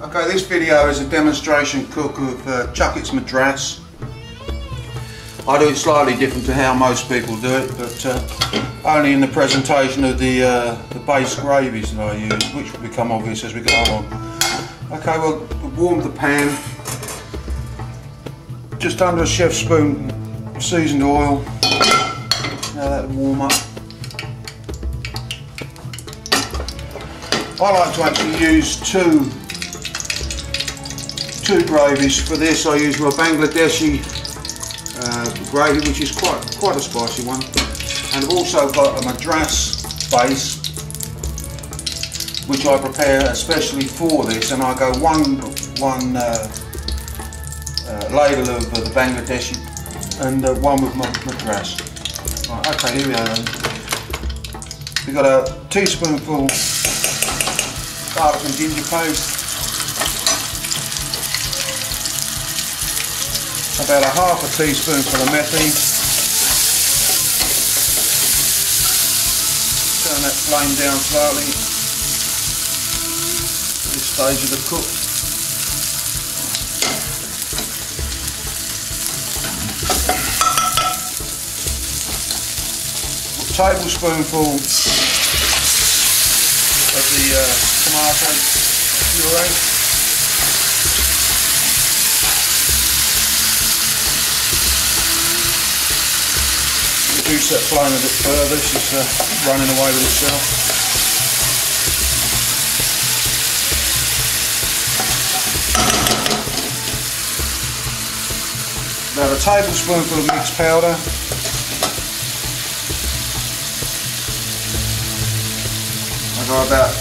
Okay, this video is a demonstration cook of Chukit's Madras. I do it slightly different to how most people do it, but only in the presentation of the base gravies that I use, which will become obvious as we go along. Okay, well, we've warmed the pan, just under a chef's spoon of seasoned oil. Now that'll warm up. I like to actually use two gravies for this. I use my Bangladeshi gravy, which is quite a spicy one, and I've also got a Madras base which I prepare especially for this, and I go one ladle of the Bangladeshi and one with my Madras. Right, okay, here we are then. We've got a teaspoonful garlic and ginger paste, about a half a teaspoonful of methi. Turn that flame down slightly at this stage of the cook. A tablespoonful of the tomato puree. Reduce that flame a bit further, she's running away with itself. About a tablespoonful of mixed powder. I've got about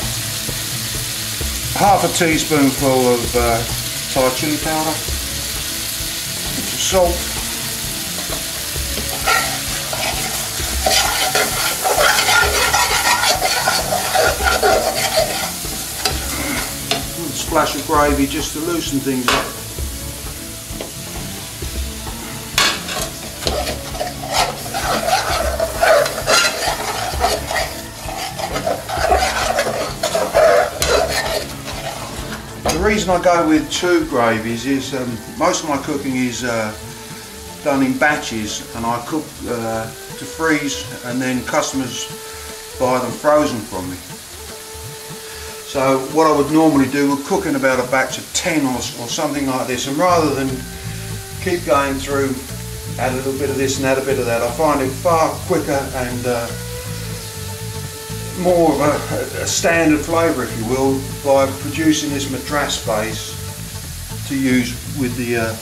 half a teaspoonful of Thai chili powder, a bit of salt, a splash of gravy just to loosen things up. The reason I go with two gravies is most of my cooking is done in batches, and I cook to freeze, and then customers buy them frozen from me. So what I would normally do would cook in about a batch of 10 or something like this, and rather than keep going through, add a little bit of this and add a bit of that, I find it far quicker and more of a standard flavour, if you will, by producing this Madras base to use with the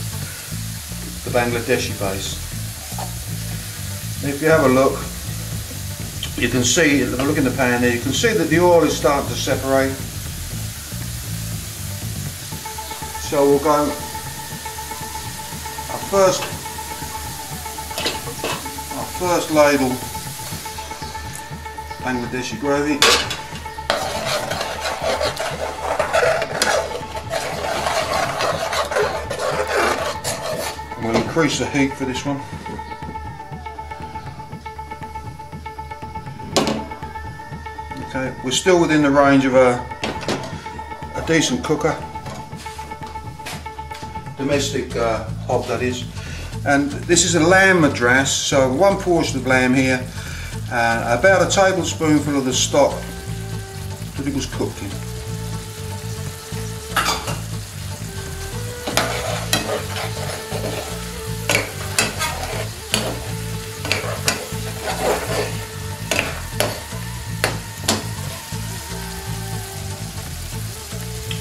Bangladeshi base. If you have a look, you can see, look in the pan there, you can see that the oil is starting to separate. So we'll go our first ladle Bangladeshi gravy. We'll increase the heat for this one. Okay, we're still within the range of a decent cooker, domestic hob that is. And this is a lamb Madras, so one portion of lamb here, about a tablespoonful of the stock that it was cooked in.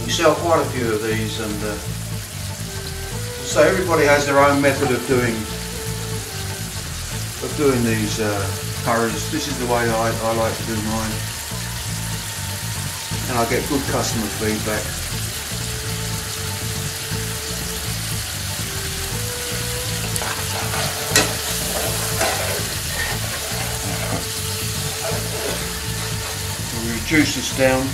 We sell quite a few of these, and so everybody has their own method of doing these curries. This is the way I like to do mine, and I get good customer feedback. We'll reduce this down.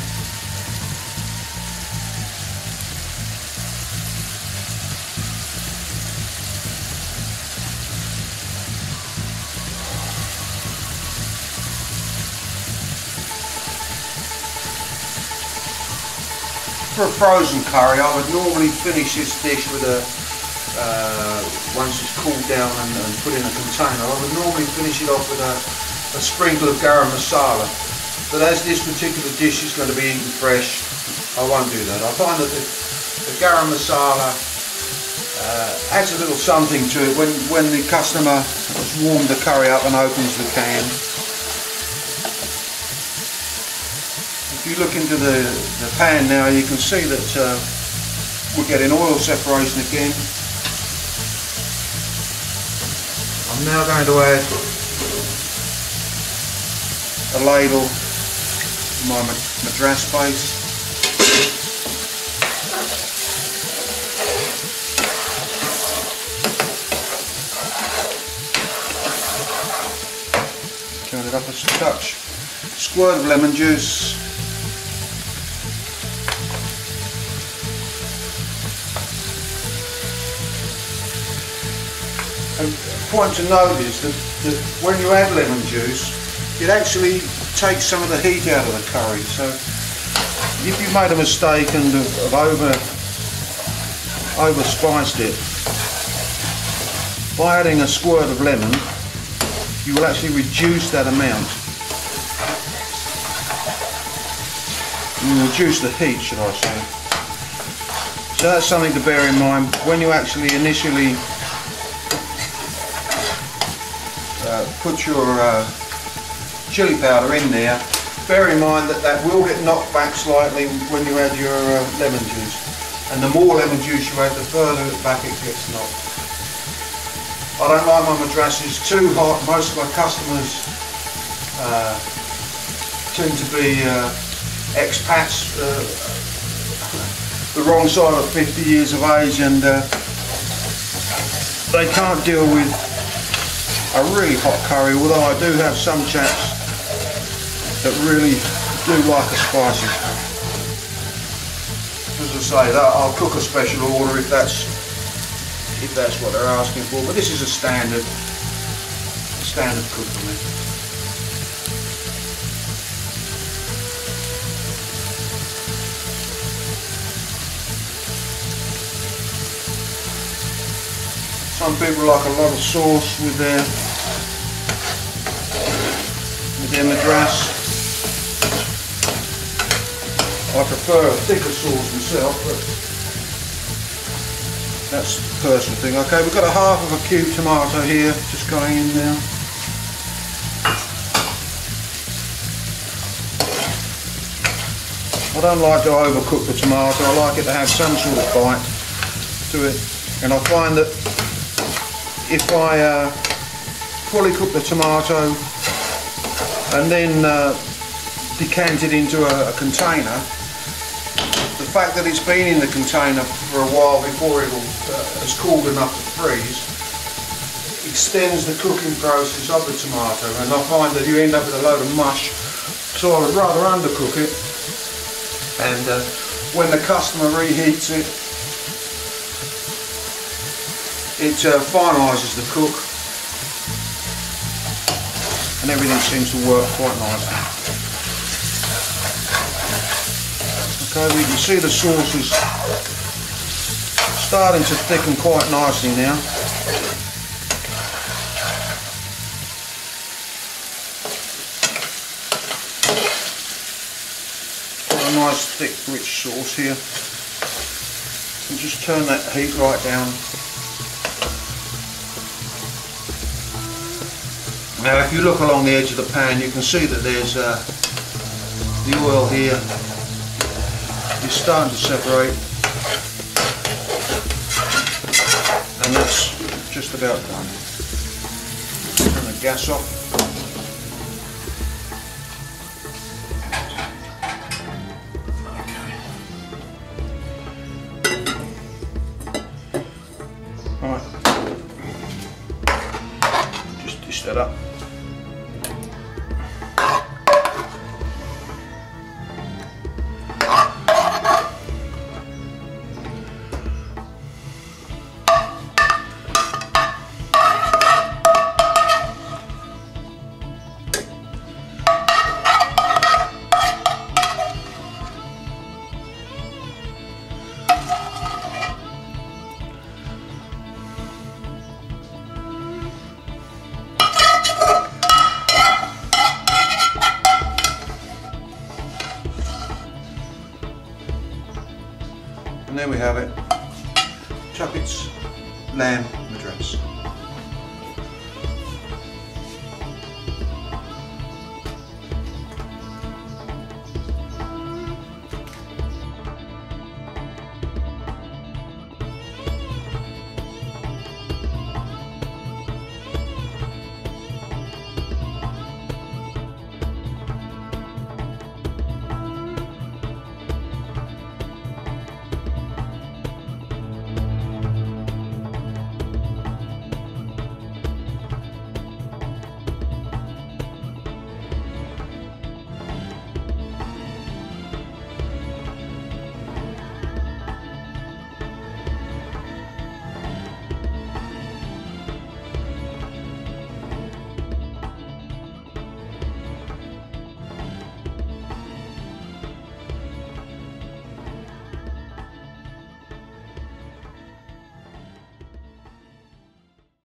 for a frozen curry, I would normally finish this dish with a, once it's cooled down and put in a container, I would normally finish it off with a sprinkle of garam masala. But as this particular dish is going to be eaten fresh, I won't do that. I find that the garam masala adds a little something to it when the customer has warmed the curry up and opens the can. If you look into the pan now, you can see that we're getting oil separation again. I'm now going to add a ladle of my Madras base. Turn it up a touch. Squirt of lemon juice. And a point to note is that when you add lemon juice, it actually takes some of the heat out of the curry. So if you made a mistake and have over spiced it, by adding a squirt of lemon, you will actually reduce that amount. You reduce the heat, should I say. So that's something to bear in mind when you actually initially put your chili powder in there. Bear in mind that that will get knocked back slightly when you add your lemon juice, and the more lemon juice you add, the further back it gets knocked. I don't like my madrasses too hot. Most of my customers tend to be expats, the wrong side of 50 years of age, and they can't deal with a really hot curry, although I do have some chaps that really do like a spicy. As I say, I'll cook a special order if that's what they're asking for, but this is a standard cook for me. Some people like a lot of sauce with their Madras. I prefer a thicker sauce myself, but that's the personal thing. Okay, we've got a half of a cube tomato here, just going in now. I don't like to overcook the tomato. I like it to have some sort of bite to it, and I find that if I fully cook the tomato and then decant it into a container, the fact that it's been in the container for a while before it has cooled enough to freeze extends the cooking process of the tomato, and I find that you end up with a load of mush. So I would rather undercook it, and when the customer reheats it, it finalises the cook, and everything seems to work quite nicely. Okay, we can see the sauce is starting to thicken quite nicely now. Got a nice thick rich sauce here. And just turn that heat right down. Now if you look along the edge of the pan, you can see that there's the oil here is starting to separate, and that's just about done. Turn the gas off. Right, just dish that up. And there we have it, Chukit's lamb madras.